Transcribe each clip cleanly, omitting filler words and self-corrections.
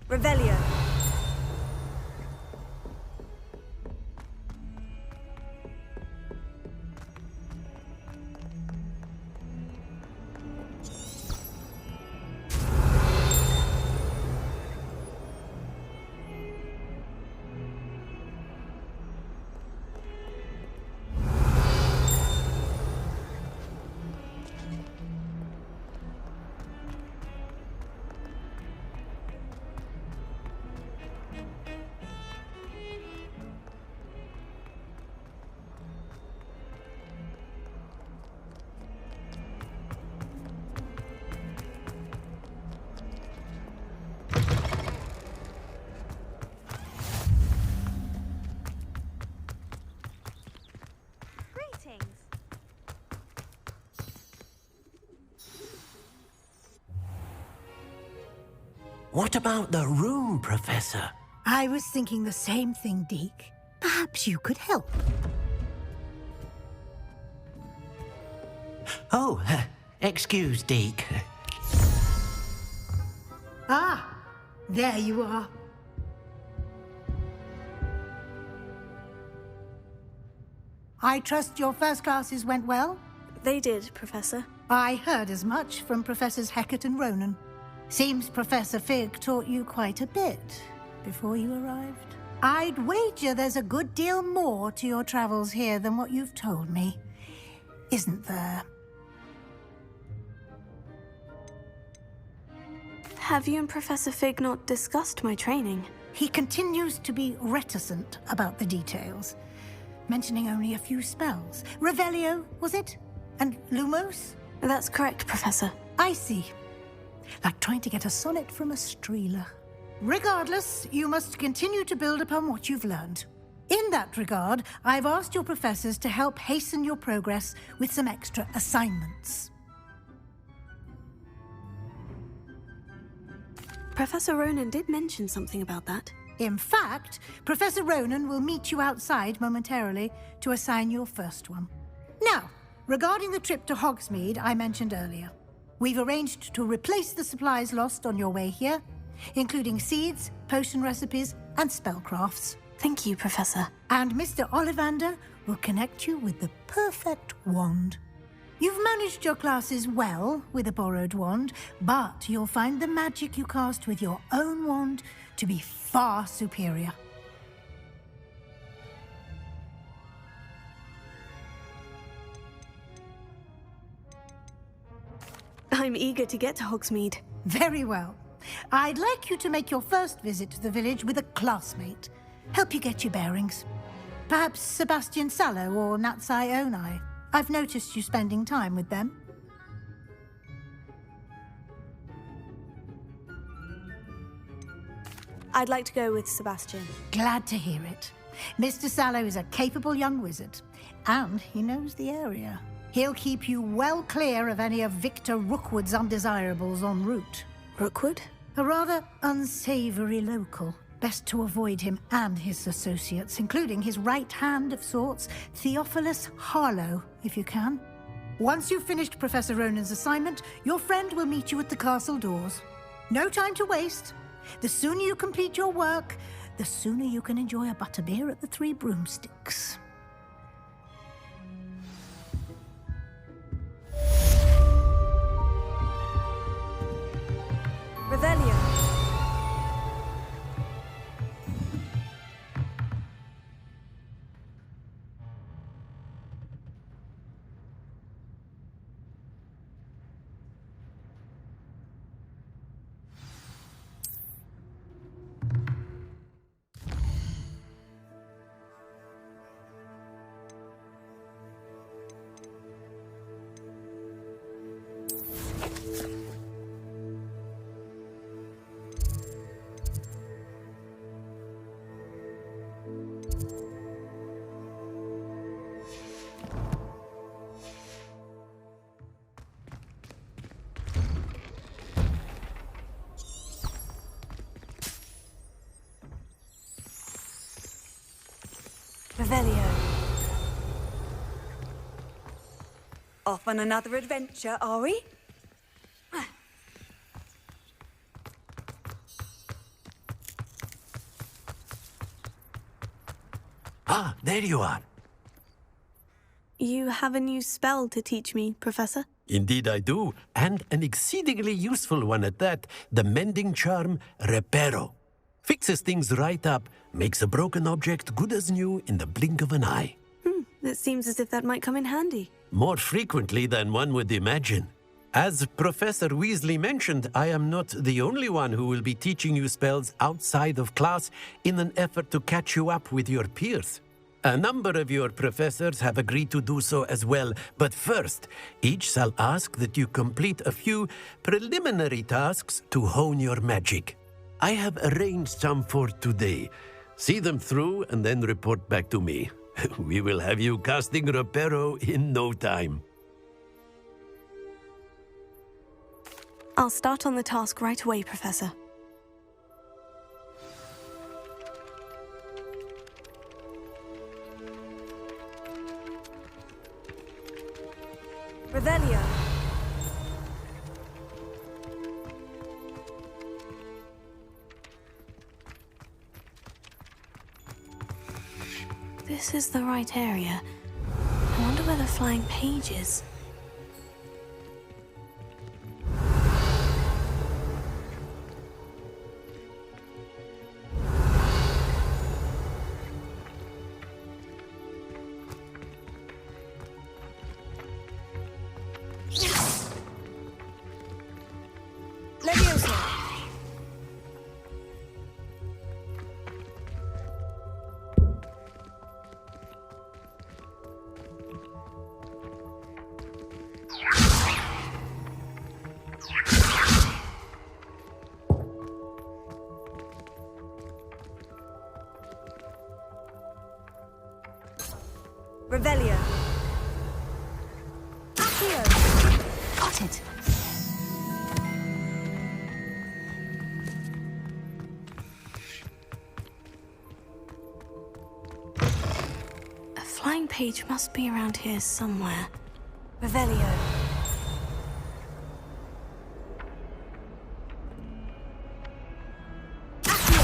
Revelio. What about the room, Professor? I was thinking the same thing, Deke. Perhaps you could help. Oh, excuse, Deke. Ah, there you are. I trust your first classes went well? They did, Professor. I heard as much from Professors Hecat and Ronan. Seems Professor Fig taught you quite a bit before you arrived. I'd wager there's a good deal more to your travels here than what you've told me, isn't there? Have you and Professor Fig not discussed my training? He continues to be reticent about the details, mentioning only a few spells. Revelio, was it? And Lumos? That's correct, Professor. I see. Like trying to get a sonnet from a streeler. Regardless, you must continue to build upon what you've learned. In that regard, I've asked your professors to help hasten your progress with some extra assignments. Professor Ronan did mention something about that. In fact, Professor Ronan will meet you outside momentarily to assign your first one. Now, regarding the trip to Hogsmeade I mentioned earlier, we've arranged to replace the supplies lost on your way here, including seeds, potion recipes, and spellcrafts. Thank you, Professor. And Mr. Ollivander will connect you with the perfect wand. You've managed your classes well with a borrowed wand, but you'll find the magic you cast with your own wand to be far superior. I'm eager to get to Hogsmeade. Very well. I'd like you to make your first visit to the village with a classmate. Help you get your bearings. Perhaps Sebastian Sallow or Natsai Onai. I've noticed you spending time with them. I'd like to go with Sebastian. Glad to hear it. Mr. Sallow is a capable young wizard, and he knows the area. He'll keep you well clear of any of Victor Rookwood's undesirables en route. Rookwood? A rather unsavory local. Best to avoid him and his associates, including his right hand of sorts, Theophilus Harlow, if you can. Once you've finished Professor Ronan's assignment, your friend will meet you at the castle doors. No time to waste. The sooner you complete your work, the sooner you can enjoy a butterbeer at the Three Broomsticks. Revelio. Revelio. Off on another adventure, are we? Ah, there you are. You have a new spell to teach me, Professor? Indeed I do, and an exceedingly useful one at that. The mending charm, Reparo. Fixes things right up, makes a broken object good as new in the blink of an eye. It seems as if that might come in handy. More frequently than one would imagine. As Professor Weasley mentioned, I am not the only one who will be teaching you spells outside of class in an effort to catch you up with your peers. A number of your professors have agreed to do so as well, but first, each shall ask that you complete a few preliminary tasks to hone your magic. I have arranged some for today. See them through and then report back to me. We will have you casting Reparo in no time. I'll start on the task right away, Professor. Revelio. This is the right area. I wonder where the flying page is. Leviosa. Revelio. Accio. Got it. A flying page must be around here somewhere. Revelio. Accio.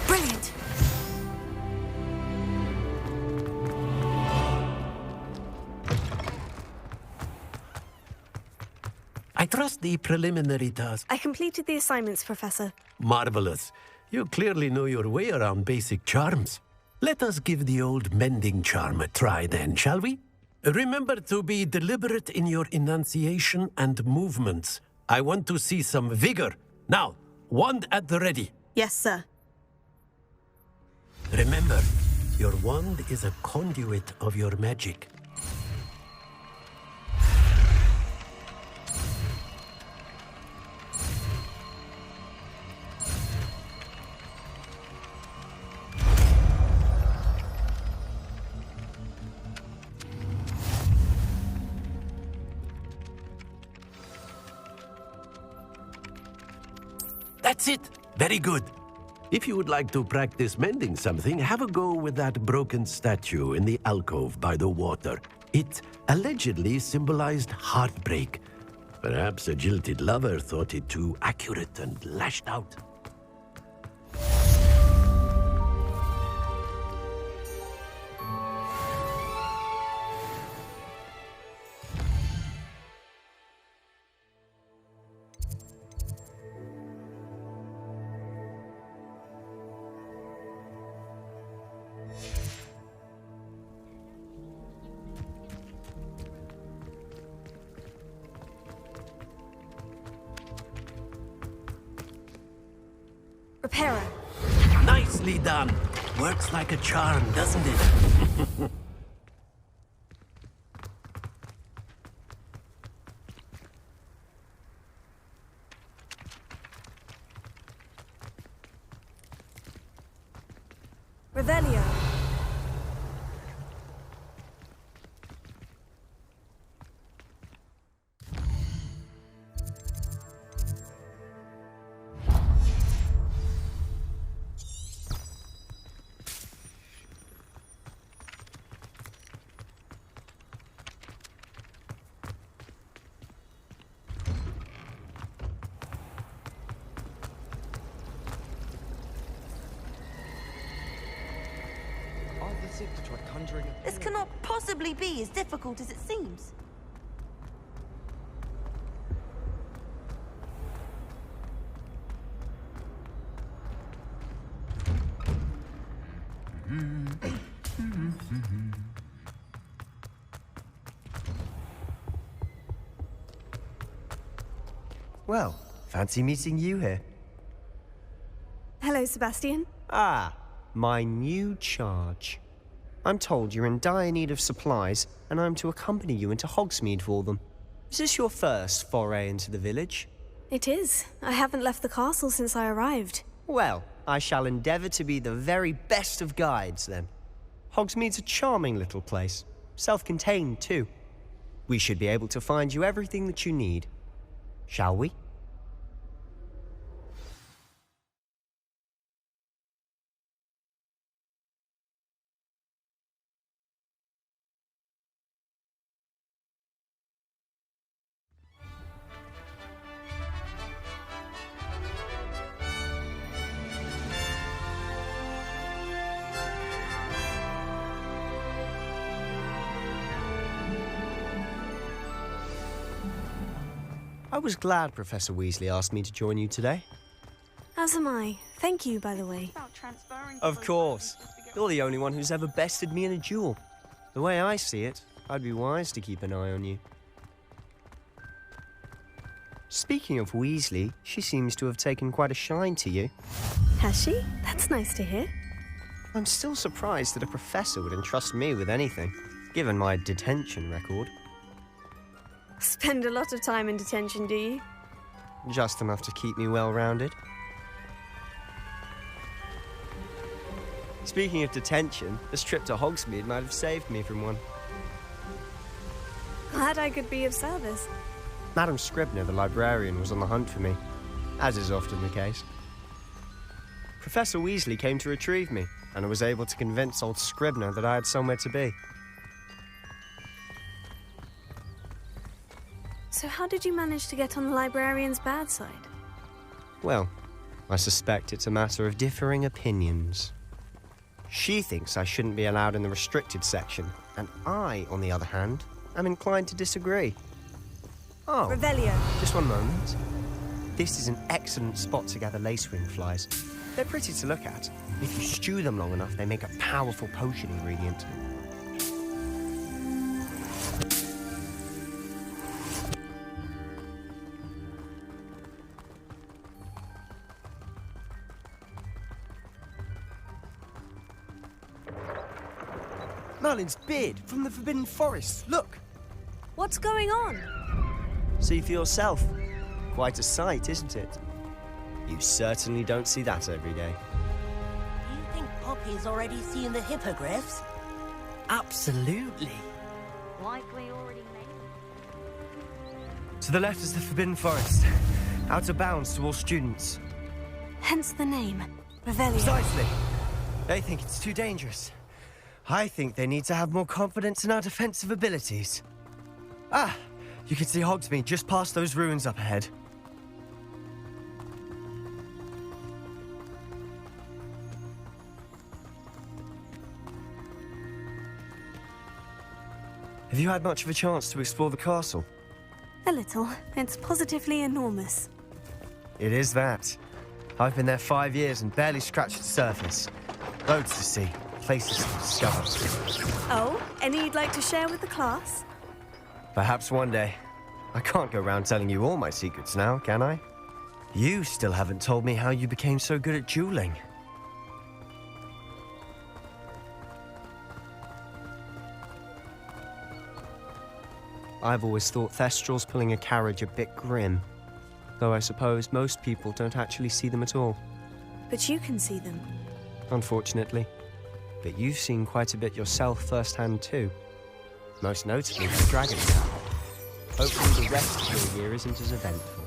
Brilliant. I trust the preliminary task. I completed the assignments, Professor. Marvelous. You clearly know your way around basic charms. Let us give the old mending charm a try then, shall we? Remember to be deliberate in your enunciation and movements. I want to see some vigor. Now, wand at the ready. Yes, sir. Remember, your wand is a conduit of your magic. That's it. Very good. If you would like to practice mending something, have a go with that broken statue in the alcove by the water. It allegedly symbolized heartbreak. Perhaps a jilted lover thought it too accurate and lashed out. Reparo. Nicely done. Works like a charm, doesn't it? Revelio. This cannot possibly be as difficult as it seems. Well, fancy meeting you here. Hello, Sebastian. Ah, my new charge. I'm told you're in dire need of supplies, and I'm to accompany you into Hogsmeade for them. Is this your first foray into the village? It is. I haven't left the castle since I arrived. Well, I shall endeavour to be the very best of guides, then. Hogsmeade's a charming little place. Self-contained, too. We should be able to find you everything that you need. Shall we? I was glad Professor Weasley asked me to join you today. As am I. Thank you, by the way. Of course. You're the only one who's ever bested me in a duel. The way I see it, I'd be wise to keep an eye on you. Speaking of Weasley, she seems to have taken quite a shine to you. Has she? That's nice to hear. I'm still surprised that a professor would entrust me with anything, given my detention record. Spend a lot of time in detention, do you? Just enough to keep me well-rounded. Speaking of detention, this trip to Hogsmeade might have saved me from one. Glad I could be of service. Madam Scribner, the librarian, was on the hunt for me, as is often the case. Professor Weasley came to retrieve me, and I was able to convince old Scribner that I had somewhere to be. So how did you manage to get on the librarian's bad side? Well, I suspect it's a matter of differing opinions. She thinks I shouldn't be allowed in the restricted section, and I, on the other hand, am inclined to disagree. Oh, Revelio. Just one moment. This is an excellent spot to gather lacewing flies. They're pretty to look at. If you stew them long enough, they make a powerful potion ingredient. Merlin's beard from the Forbidden Forest. Look! What's going on? See for yourself. Quite a sight, isn't it? You certainly don't see that every day. Do you think Poppy's already seen the hippogriffs? Absolutely. Likely already made. To the left is the Forbidden Forest. Out of bounds to all students. Hence the name, Revelio. Precisely. They think it's too dangerous. I think they need to have more confidence in our defensive abilities. Ah, you can see Hogsmeade just past those ruins up ahead. Have you had much of a chance to explore the castle? A little. It's positively enormous. It is that. I've been there 5 years and barely scratched the surface. Loads to see, places to discover. Oh, any you'd like to share with the class? Perhaps one day. I can't go around telling you all my secrets now, can I? You still haven't told me how you became so good at dueling. I've always thought Thestrals pulling a carriage a bit grim. Though I suppose most people don't actually see them at all. But you can see them. Unfortunately. But you've seen quite a bit yourself firsthand too. Most notably the Dragon Tower. Hopefully the rest of your year isn't as eventful.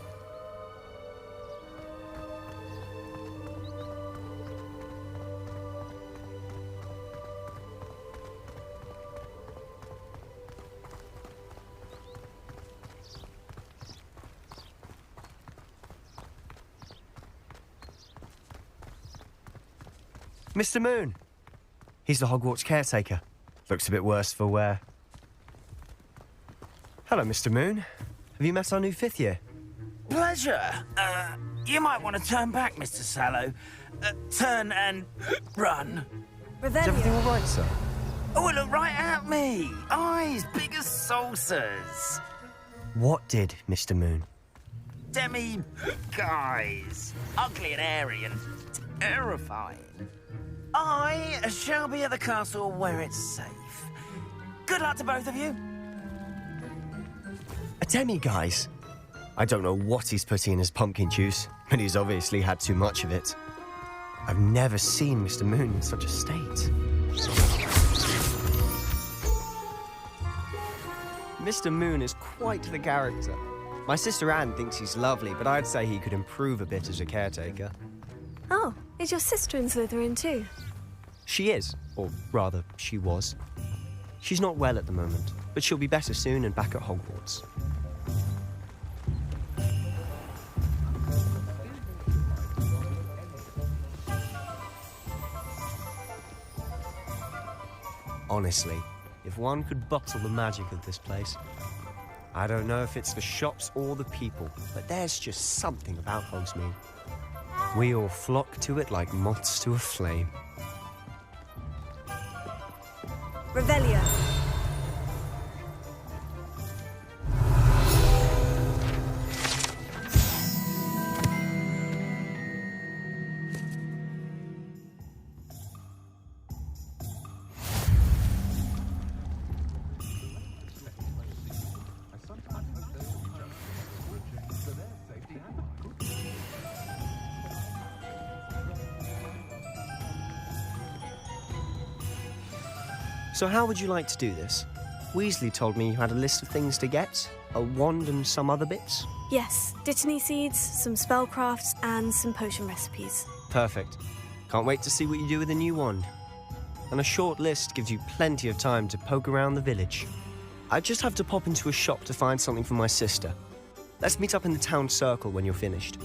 Mr. Moon! He's the Hogwarts caretaker. Looks a bit worse for wear. Hello, Mr. Moon. Have you met our new 5th year? Pleasure. You might want to turn back, Mr. Sallow. Turn and run. Is everything all right, sir? Oh, look right at me. Eyes big as saucers. What did, Mr. Moon? Guys. Ugly and airy and terrifying. I shall be at the castle where it's safe. Good luck to both of you. A demi-guise? I don't know what he's putting in his pumpkin juice, but he's obviously had too much of it. I've never seen Mr. Moon in such a state. Mr. Moon is quite the character. My sister Anne thinks he's lovely, but I'd say he could improve a bit as a caretaker. Oh, is your sister in Slytherin too? She is, or rather, she was. She's not well at the moment, but she'll be better soon and back at Hogwarts. Honestly, if one could bottle the magic of this place. I don't know if it's the shops or the people, but there's just something about Hogsmeade. We all flock to it like moths to a flame. Revelio. So how would you like to do this? Weasley told me you had a list of things to get, a wand and some other bits. Yes, Dittany seeds, some spellcrafts, and some potion recipes. Perfect. Can't wait to see what you do with the new wand. And a short list gives you plenty of time to poke around the village. I just have to pop into a shop to find something for my sister. Let's meet up in the town circle when you're finished.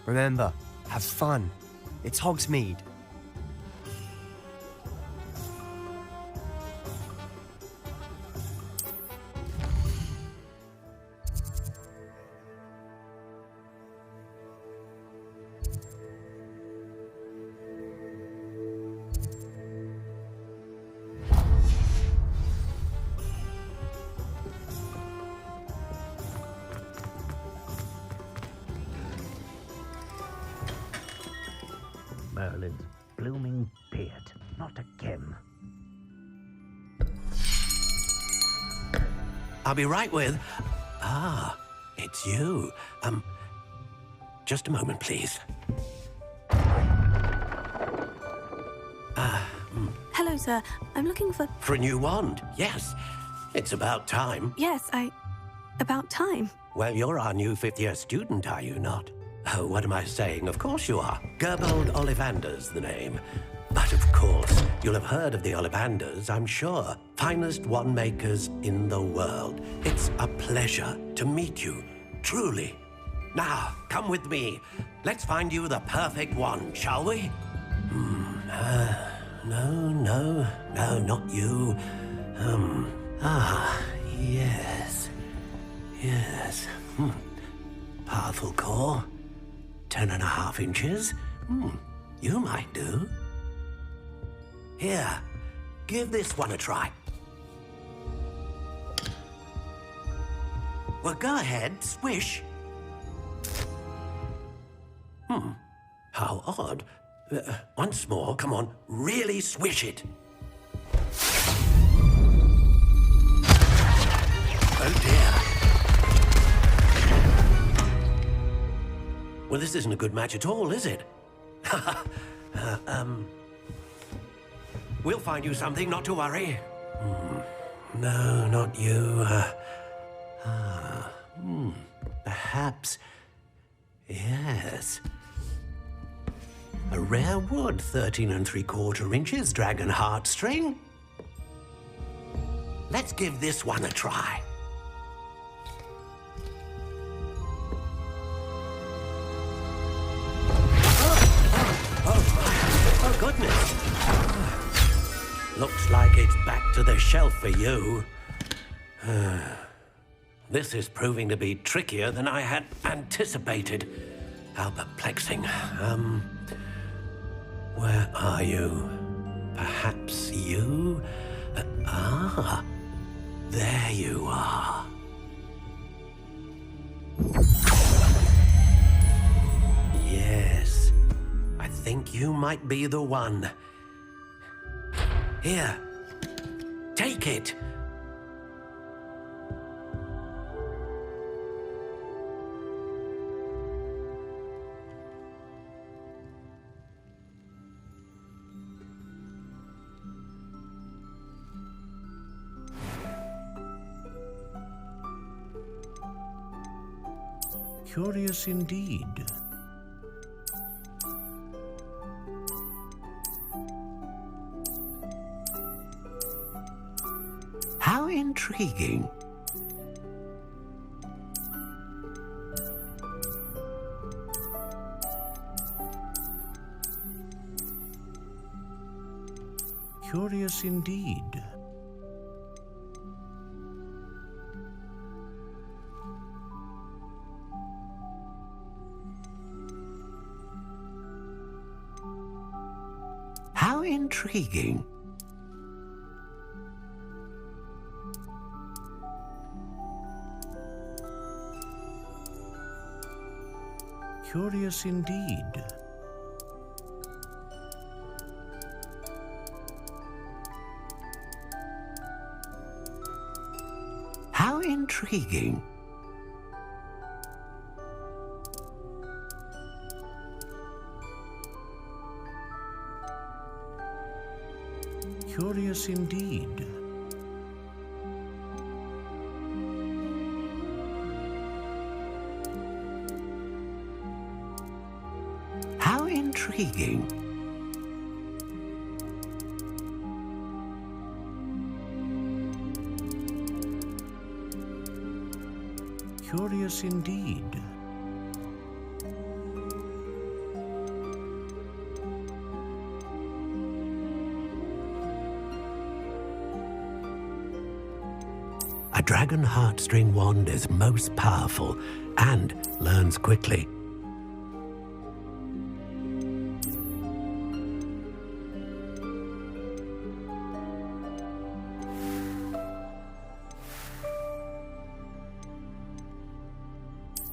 Remember, have fun. It's Hogsmeade. Merlin's blooming beard, not again. I'll be right with... Ah, it's you. Just a moment, please. Hello, sir. I'm looking for... For a new wand, yes. It's about time. Yes, about time. Well, you're our new 5th-year student, are you not? Oh, what am I saying? Of course you are. Gerbold Ollivander's the name. But of course, you'll have heard of the Ollivanders, I'm sure. Finest wand makers in the world. It's a pleasure to meet you, truly. Now, come with me. Let's find you the perfect wand, shall we? No, not you. Yes. Powerful core. 10.5 inches. You might do. Here, give this one a try. Well, go ahead, swish. How odd. Once more, come on, really swish it. Oh dear. Well, this isn't a good match at all, is it? We'll find you something, not to worry. No, not you. Perhaps. Yes. A rare wood, 13 3/4 inches, dragon heartstring. Let's give this one a try. Oh, goodness. Looks like it's back to the shelf for you. This is proving to be trickier than I had anticipated. How perplexing. Where are you? Perhaps you? There you are. Yes, I think you might be the one. Here, take it. Curious indeed. How intriguing. Curious indeed. How intriguing. Curious indeed. How intriguing. Curious indeed. How intriguing. Curious indeed. A dragon heartstring wand is most powerful and learns quickly.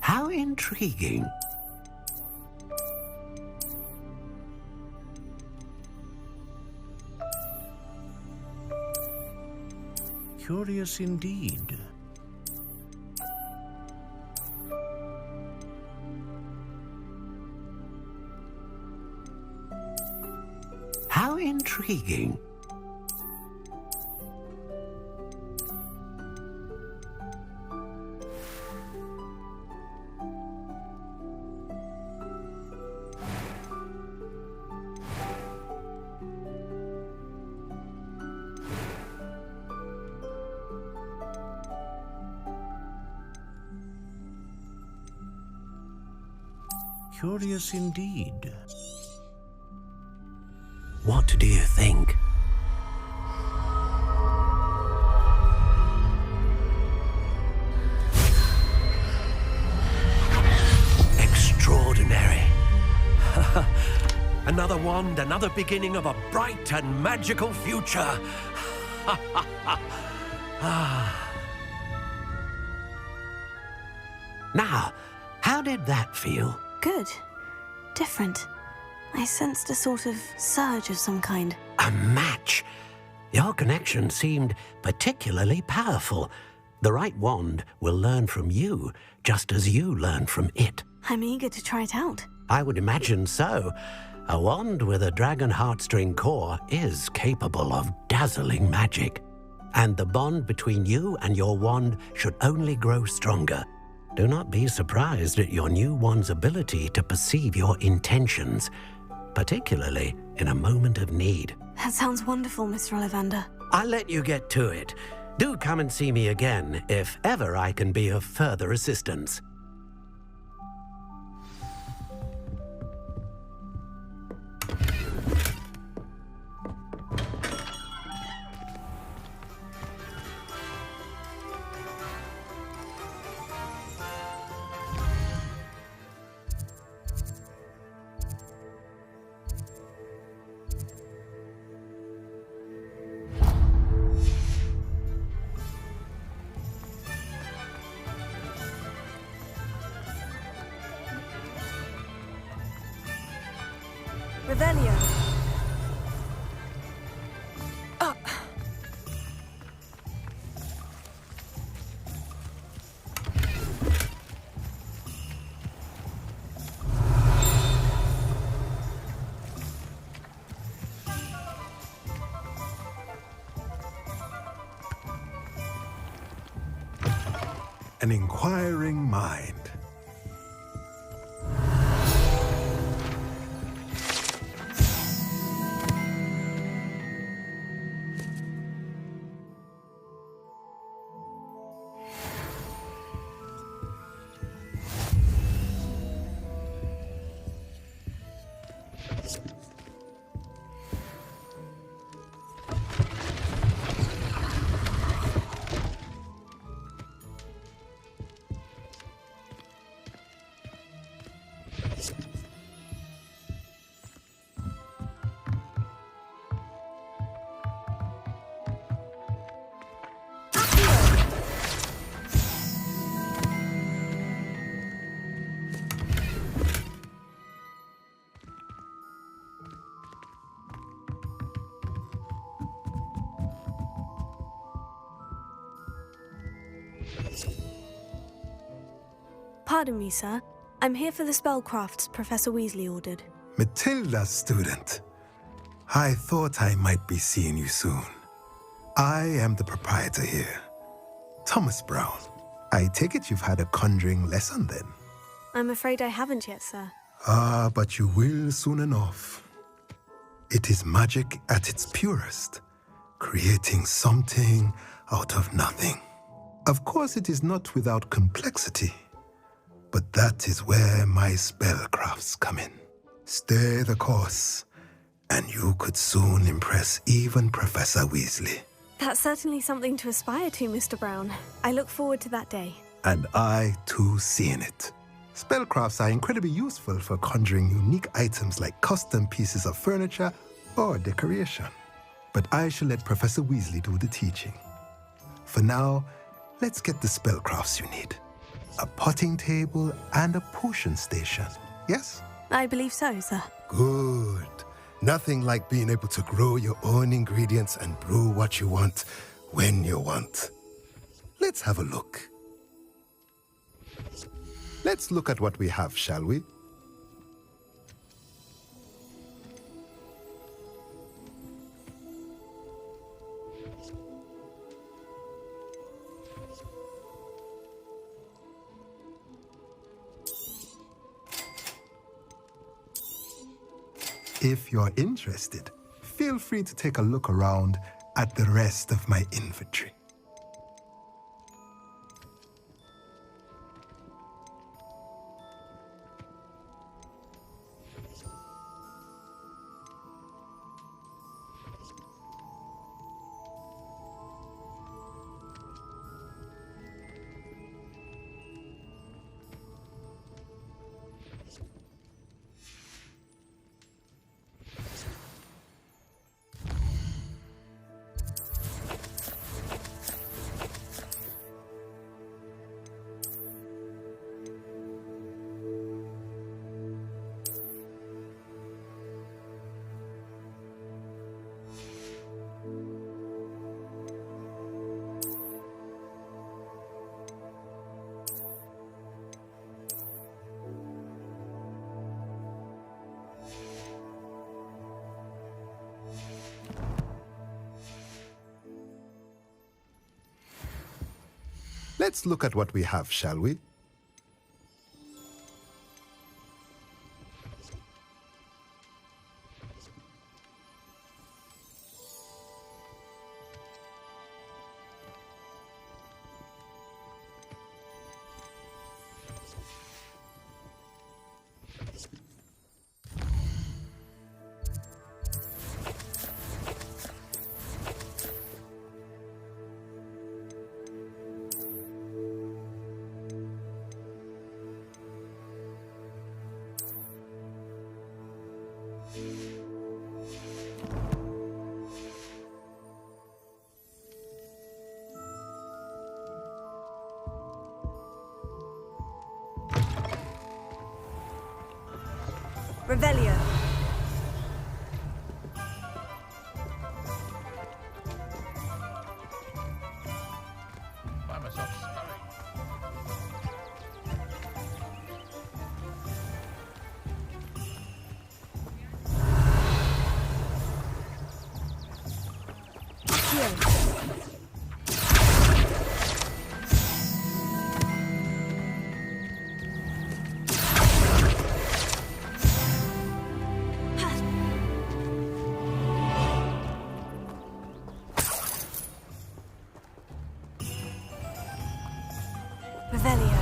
How intriguing. Curious indeed. How intriguing. Curious indeed. What do you think? Extraordinary. Another wand, another beginning of a bright and magical future. Now, how did that feel? Good. Different. I sensed a sort of surge of some kind. A match. Your connection seemed particularly powerful. The right wand will learn from you, just as you learn from it. I'm eager to try it out. I would imagine so. A wand with a dragon heartstring core is capable of dazzling magic. And the bond between you and your wand should only grow stronger. Do not be surprised at your new wand's ability to perceive your intentions, particularly in a moment of need. That sounds wonderful, Mr. Ollivander. I'll let you get to it. Do come and see me again if ever I can be of further assistance. Revelio. An inquiring mind. Pardon me, sir. I'm here for the spellcrafts Professor Weasley ordered. Matilda's student. I thought I might be seeing you soon. I am the proprietor here, Thomas Brown. I take it you've had a conjuring lesson then? I'm afraid I haven't yet, sir. Ah, but you will soon enough. It is magic at its purest, creating something out of nothing. Of course, it is not without complexity, but that is where my spellcrafts come in. Stay the course, and you could soon impress even Professor Weasley. That's certainly something to aspire to, Mr. Brown. I look forward to that day. And I, too, seeing it. Spellcrafts are incredibly useful for conjuring unique items like custom pieces of furniture or decoration. But I shall let Professor Weasley do the teaching. For now, let's get the spellcrafts you need. A potting table and a potion station, yes? I believe so, sir. Good. Nothing like being able to grow your own ingredients and brew what you want when you want. Let's have a look. Let's look at what we have, shall we? If you're interested, feel free to take a look around at the rest of my inventory. Let's look at what we have, shall we? Revelio. Revelio.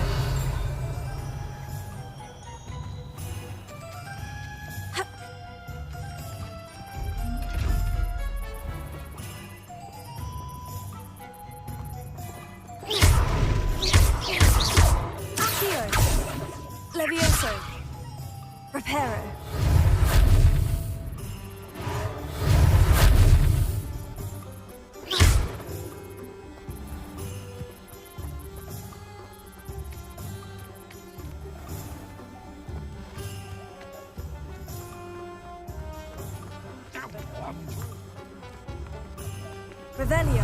Accio. Levioso. Reparo. Revelio.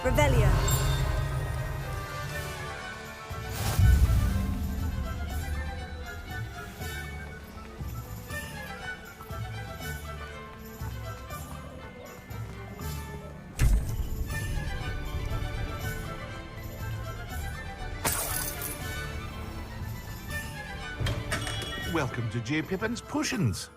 Revelio. Welcome to J. Pippin's Potions.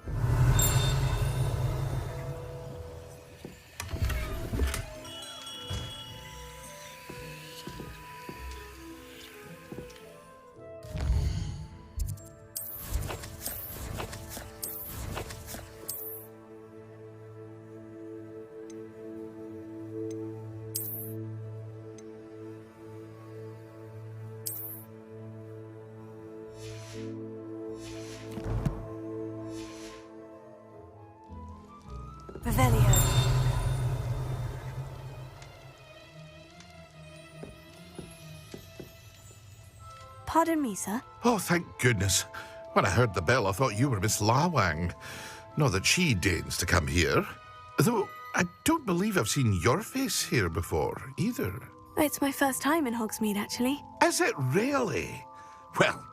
Revelio. Pardon me, sir. Oh, thank goodness. When I heard the bell, I thought you were Miss Lawang. Not that she deigns to come here. Though I don't believe I've seen your face here before, either. It's my first time in Hogsmeade, actually. Is it really? Well,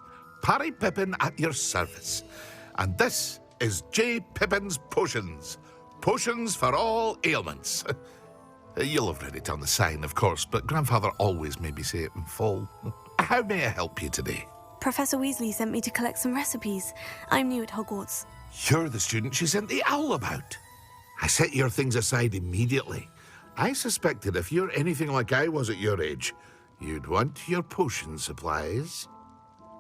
Parry Pippin at your service. And this is J. Pippin's Potions. Potions for all ailments. You'll have read it on the sign, of course, but Grandfather always made me say it in full. How may I help you today? Professor Weasley sent me to collect some recipes. I'm new at Hogwarts. You're the student she sent the owl about. I set your things aside immediately. I suspected if you're anything like I was at your age, you'd want your potion supplies.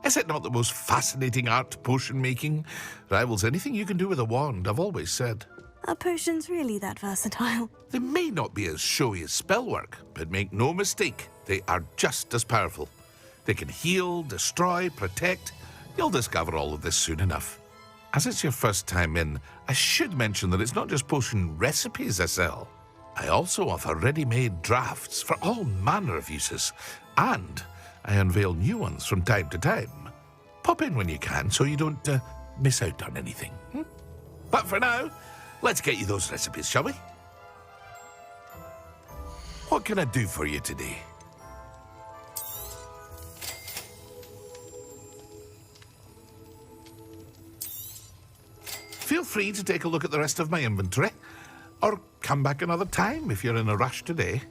Is it not the most fascinating art, potion making? Rivals anything you can do with a wand, I've always said. Are potions really that versatile? They may not be as showy as spellwork, but make no mistake, they are just as powerful. They can heal, destroy, protect. You'll discover all of this soon enough. As it's your first time in, I should mention that it's not just potion recipes I sell. I also offer ready-made drafts for all manner of uses, and I unveil new ones from time to time. Pop in when you can so you don't miss out on anything. But for now, let's get you those recipes, shall we? What can I do for you today? Feel free to take a look at the rest of my inventory, or come back another time if you're in a rush today.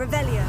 Revelio.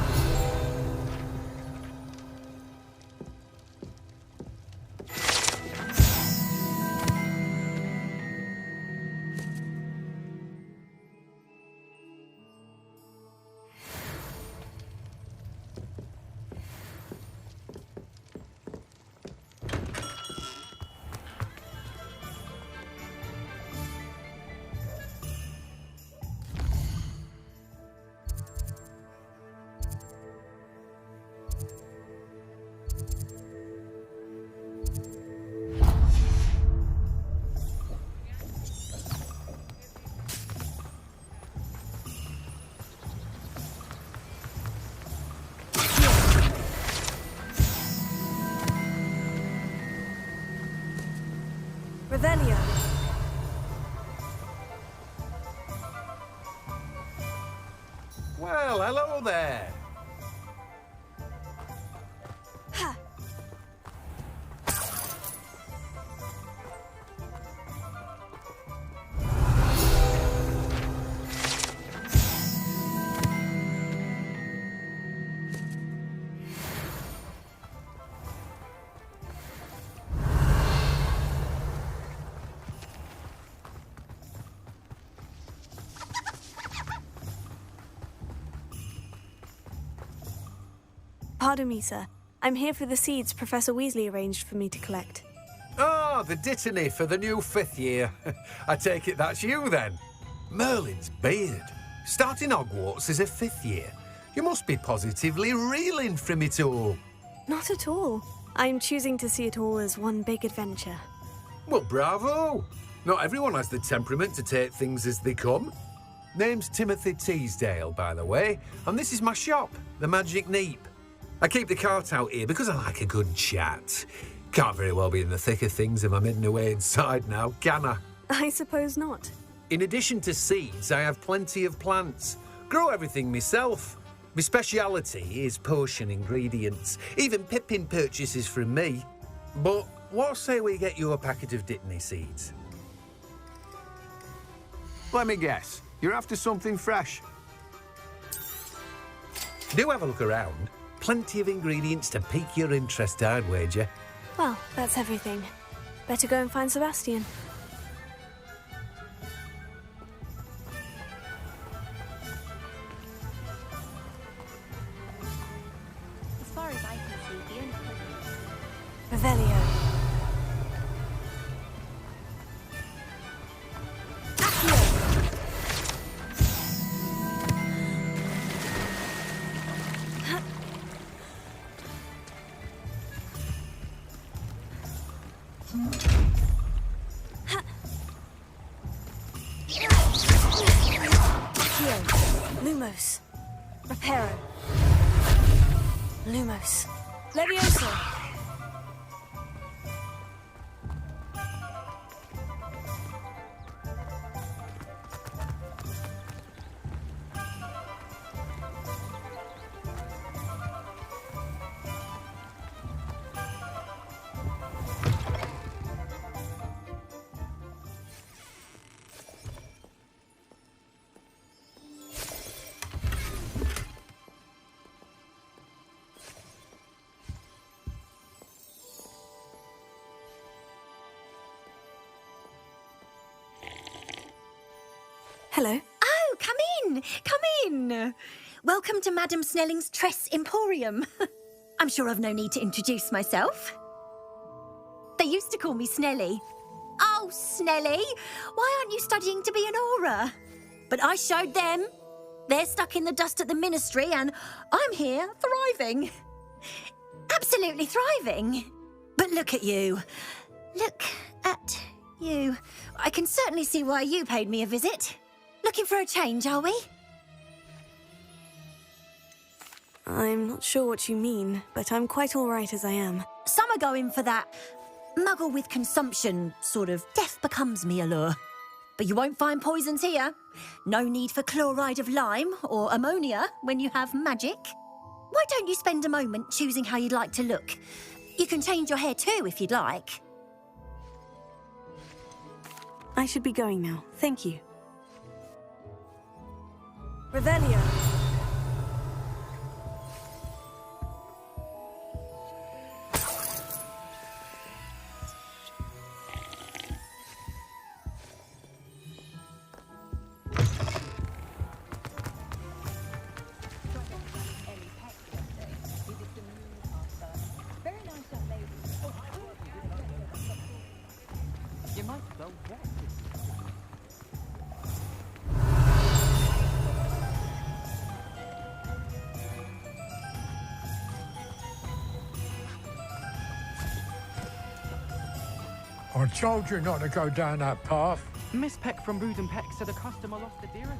Revelio. Well, hello there. Ha. Pardon me, sir. I'm here for the seeds Professor Weasley arranged for me to collect. Ah, the dittany for the new 5th year. I take it that's you, then. Merlin's beard. Starting Hogwarts as a 5th year. You must be positively reeling from it all. Not at all. I'm choosing to see it all as one big adventure. Well, bravo. Not everyone has the temperament to take things as they come. Name's Timothy Teasdale, by the way, and this is my shop, the Magic Neep. I keep the cart out here because I like a good chat. Can't very well be in the thick of things if I'm hidden away inside now, can I? I suppose not. In addition to seeds, I have plenty of plants. Grow everything myself. My speciality is potion ingredients. Even Pippin purchases from me. But what say we get you a packet of dittany seeds? Let me guess. You're after something fresh. Do have a look around. Plenty of ingredients to pique your interest, I'd wager. Well, that's everything. Better go and find Sebastian. As far as I can see, the only Revelio. Lumos. Reparo. Lumos. Levioso. Hello. Oh, come in! Come in! Welcome to Madame Snelling's Tress Emporium. I'm sure I've no need to introduce myself. They used to call me Snelly. Oh, Snelly, why aren't you studying to be an aura? But I showed them. They're stuck in the dust at the Ministry and I'm here thriving. Absolutely thriving. But look at you. Look at you. I can certainly see why you paid me a visit. Looking for a change, are we? I'm not sure what you mean, but I'm quite all right as I am. Some are going for that muggle with consumption, sort of death becomes me allure. But you won't find poisons here. No need for chloride of lime or ammonia when you have magic. Why don't you spend a moment choosing how you'd like to look? You can change your hair too if you'd like. I should be going now. Thank you. Revelio. I told you not to go down that path. Miss Peck from Brood and Peck said a customer lost a deer around.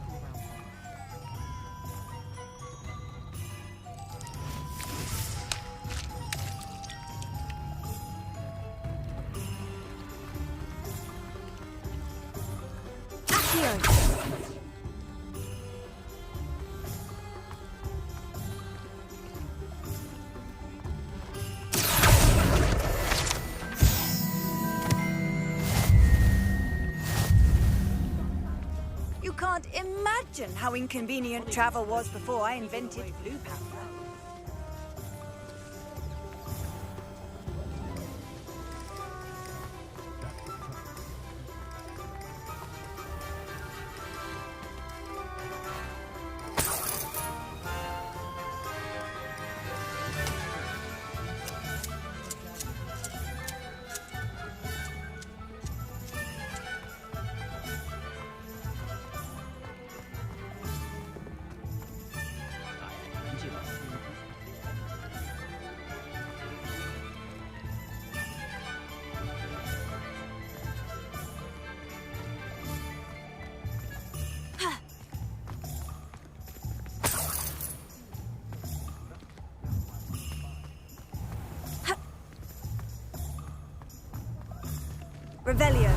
You can't imagine how inconvenient travel was before I invented blue powder. Revelio.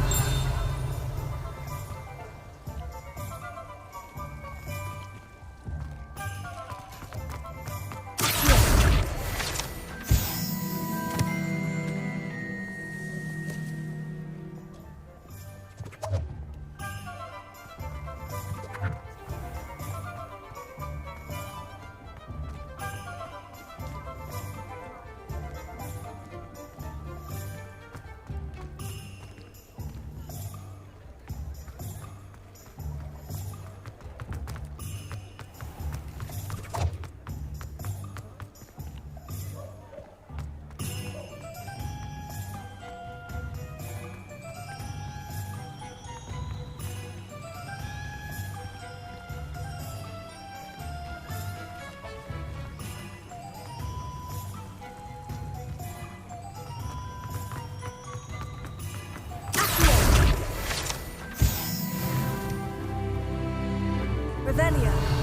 Revelio.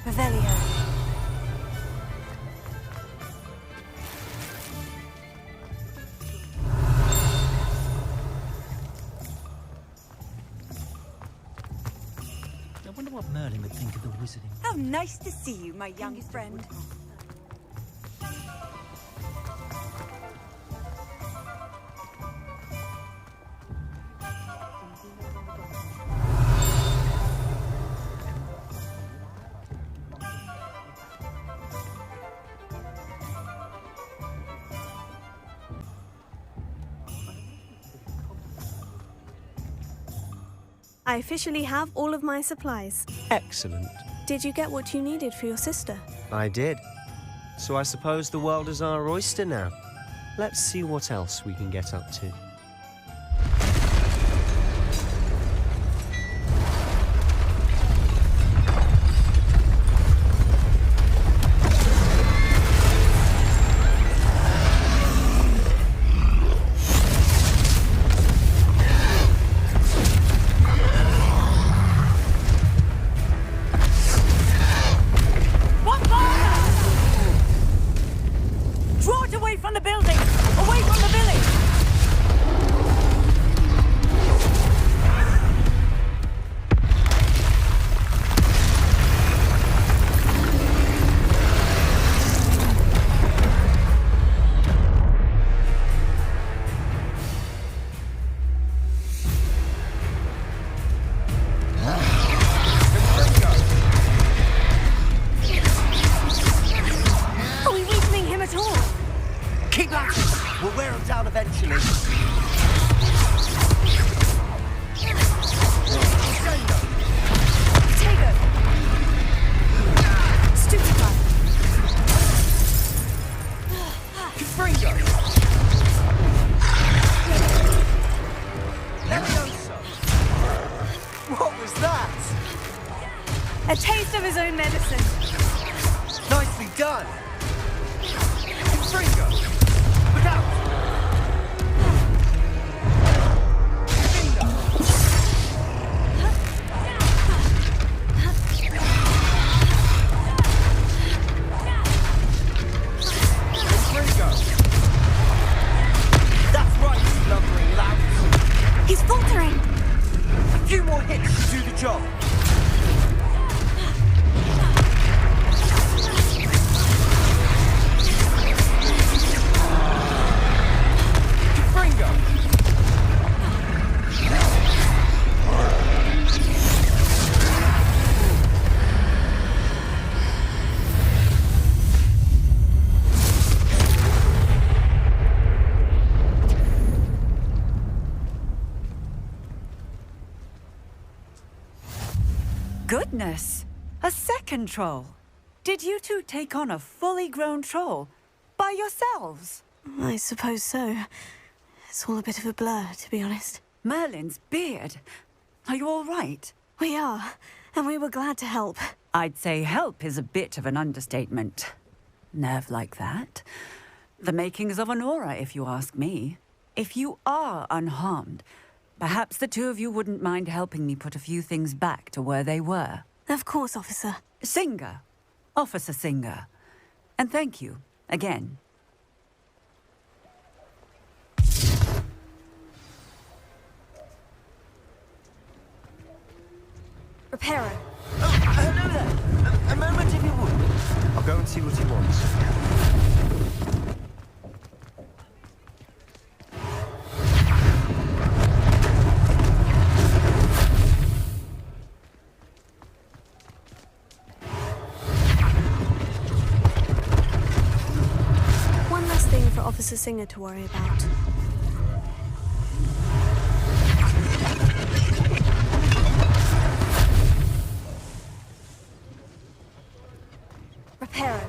Revelio. I wonder what Merlin would think of the wizarding. How nice to see you, my young friend. I officially have all of my supplies. Excellent. Did you get what you needed for your sister? I did. So I suppose the world is our oyster now. Let's see what else we can get up to. Draw it away from the building! Away from the village! Keep at it! We'll wear them down eventually. Potato! Stupefy! Confringo! Leviosa! What was that? A taste of his own medicine. Nicely done! Confringo! Look out! That's right, you lumbering lout. He's faltering. A few more hits to do the job. Confringo. Goodness! A second troll. Did you two take on a fully grown troll by yourselves? I suppose so. It's all a bit of a blur, to be honest. Merlin's beard. Are you all right? We are, and we were glad to help. I'd say help is a bit of an understatement. Nerve like that. The makings of an aura, if you ask me. If you are unharmed, perhaps the two of you wouldn't mind helping me put a few things back to where they were. Of course, officer. Singer. Officer Singer. And thank you, again. Reparo. Hello there. A moment if you would. I'll go and see what he wants. One last thing for Officer Singer to worry about. Reparo.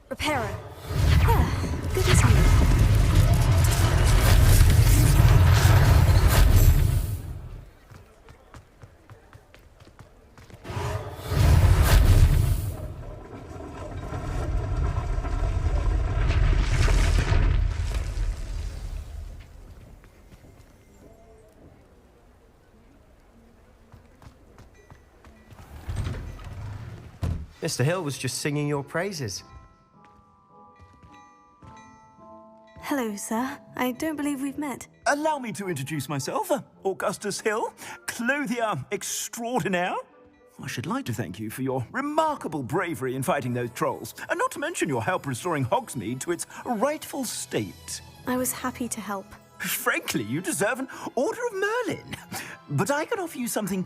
Reparo. Good as new. Mr. Hill was just singing your praises. Hello, sir. I don't believe we've met. Allow me to introduce myself, Augustus Hill, clothier extraordinaire. I should like to thank you for your remarkable bravery in fighting those trolls, and not to mention your help restoring Hogsmeade to its rightful state. I was happy to help. Frankly, you deserve an Order of Merlin. But I can offer you something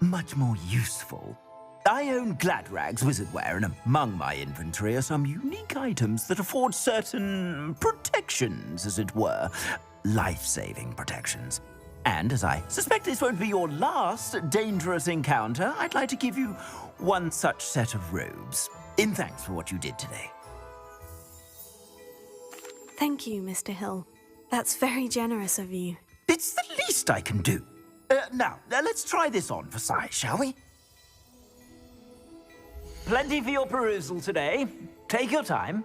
much more useful. I own Gladrag's wizardware, and among my inventory are some unique items that afford certain protections, as it were. Life-saving protections. And as I suspect this won't be your last dangerous encounter, I'd like to give you one such set of robes, in thanks for what you did today. Thank you, Mr. Hill. That's very generous of you. It's the least I can do. Now, let's try this on for size, shall we? Plenty for your perusal today. Take your time.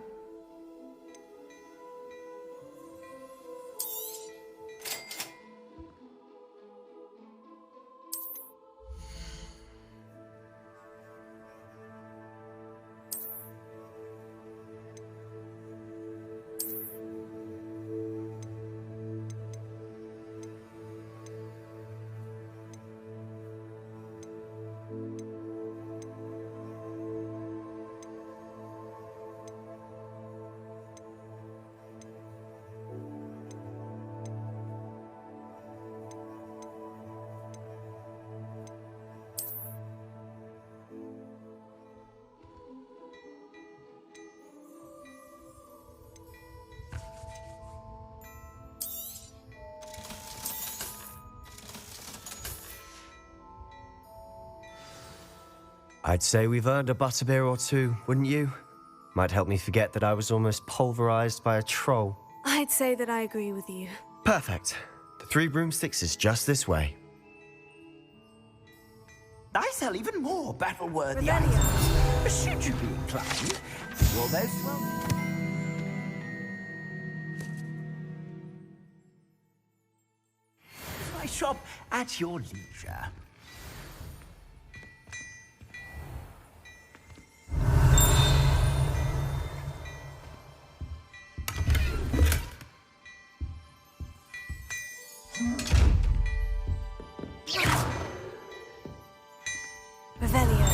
I'd say we've earned a butterbeer or two, wouldn't you? Might help me forget that I was almost pulverized by a troll. I'd say that I agree with you. Perfect. The 3 broomsticks is just this way. I sell even more battle-worthy items. Should you be inclined, you're most welcome. I shop at your leisure. Revelio.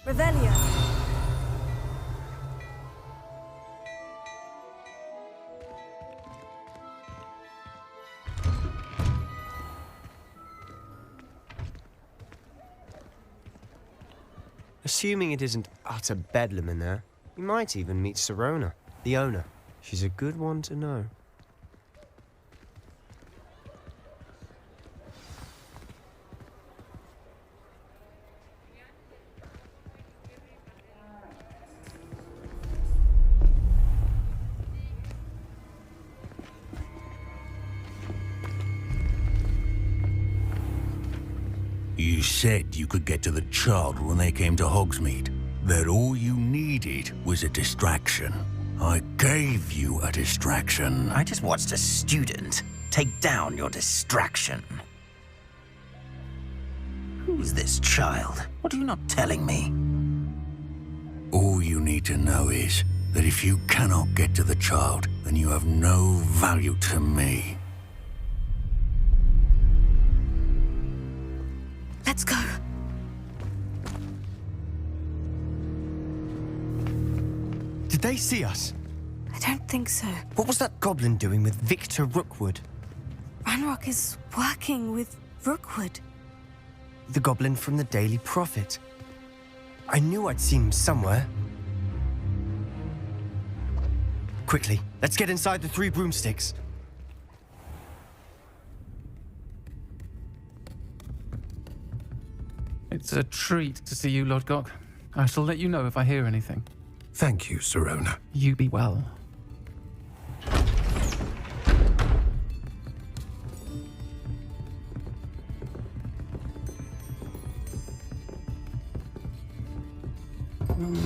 Revelio. Assuming it isn't utter bedlam in there, you might even meet Sirona, the owner. She's a good one to know. You said you could get to the child when they came to Hogsmeade. That all you needed was a distraction. I gave you a distraction. I just watched a student take down your distraction. Who's this child? What are you not telling me? All you need to know is that if you cannot get to the child, then you have no value to me. Let's go. Did they see us? I don't think so. What was that goblin doing with Victor Rookwood? Ranrock is working with Rookwood. The goblin from the Daily Prophet. I knew I'd seen him somewhere. Quickly, let's get inside the 3 broomsticks. It's a treat to see you, Lodgok. I shall let you know if I hear anything. Thank you, Sirona. You be well.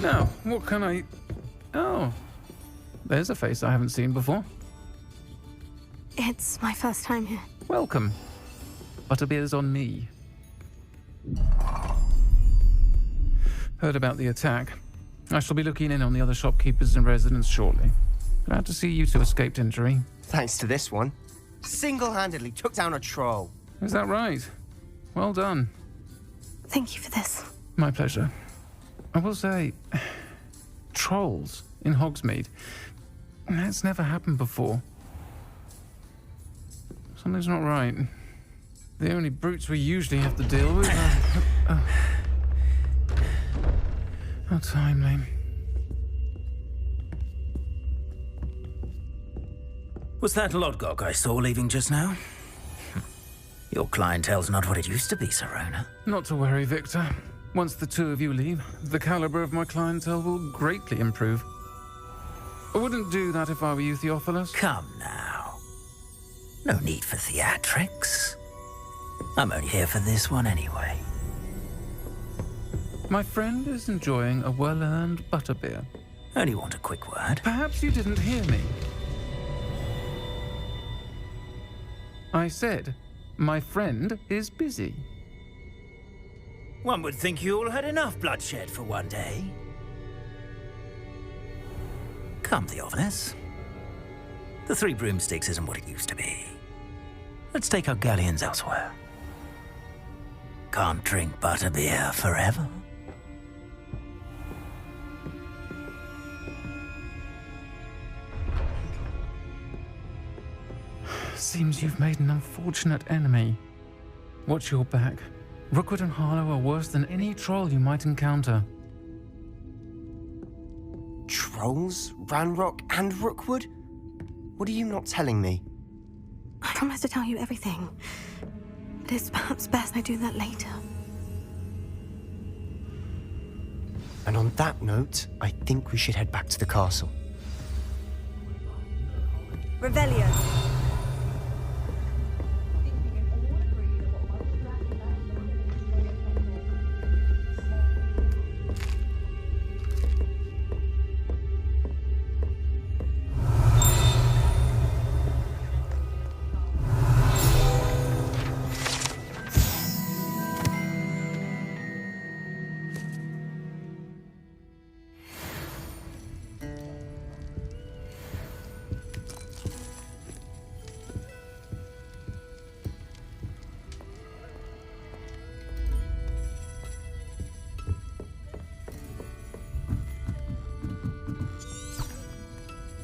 Now, what can I... Oh, there's a face I haven't seen before. It's my first time here. Welcome. Butterbeer's on me. Heard about the attack. I shall be looking in on the other shopkeepers and residents shortly. Glad to see you two escaped injury. Thanks to this one. Single-handedly took down a troll. Is that right? Well done. Thank you for this. My pleasure. I will say, trolls in Hogsmeade. That's never happened before. Something's not right. The only brutes we usually have to deal with are... How timely. Was that Lodgok I saw leaving just now? Your clientele's not what it used to be, Sirona. Not to worry, Victor. Once the 2 of you leave, the caliber of my clientele will greatly improve. I wouldn't do that if I were you, Theophilus. Come now. No need for theatrics. I'm only here for this one anyway. My friend is enjoying a well-earned butterbeer. Only want a quick word. Perhaps you didn't hear me. I said, my friend is busy. One would think you all had enough bloodshed for one day. Come, Theophilus. The 3 broomsticks isn't what it used to be. Let's take our galleons elsewhere. can't drink butterbeer forever. Seems you've made an unfortunate enemy. Watch your back. Rookwood and Harlow are worse than any troll you might encounter. Trolls? Ranrock and Rookwood? What are you not telling me? I promise to tell you everything. But it's perhaps best I do that later. And on that note, I think we should head back to the castle. Revelio.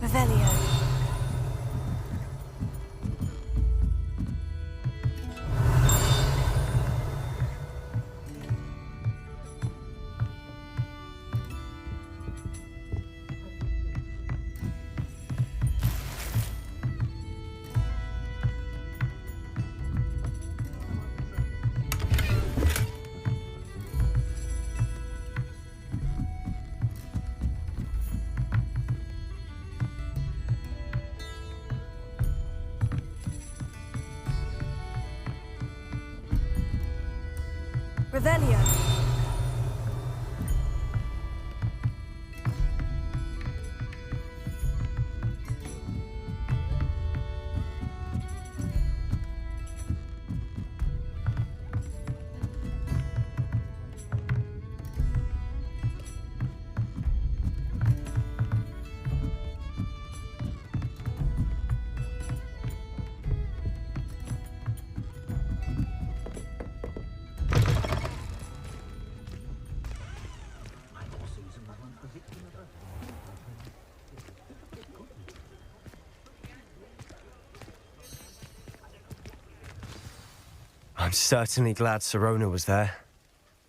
Revelio. Revelio. I'm certainly glad Sirona was there.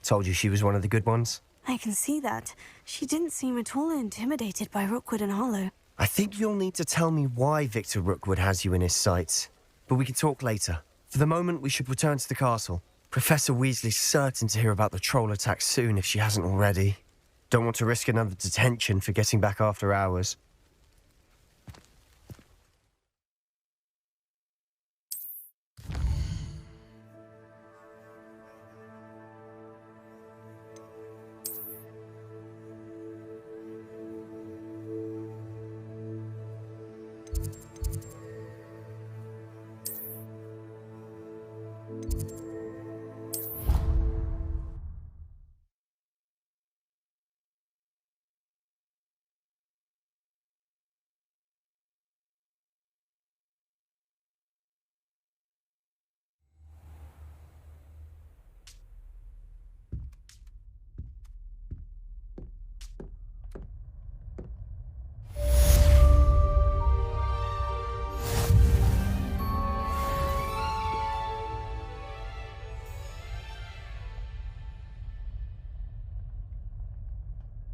Told you she was one of the good ones. I can see that. She didn't seem at all intimidated by Rookwood and Harlow. I think you'll need to tell me why Victor Rookwood has you in his sights. But we can talk later. For the moment, we should return to the castle. Professor Weasley's certain to hear about the troll attack soon if she hasn't already. Don't want to risk another detention for getting back after hours.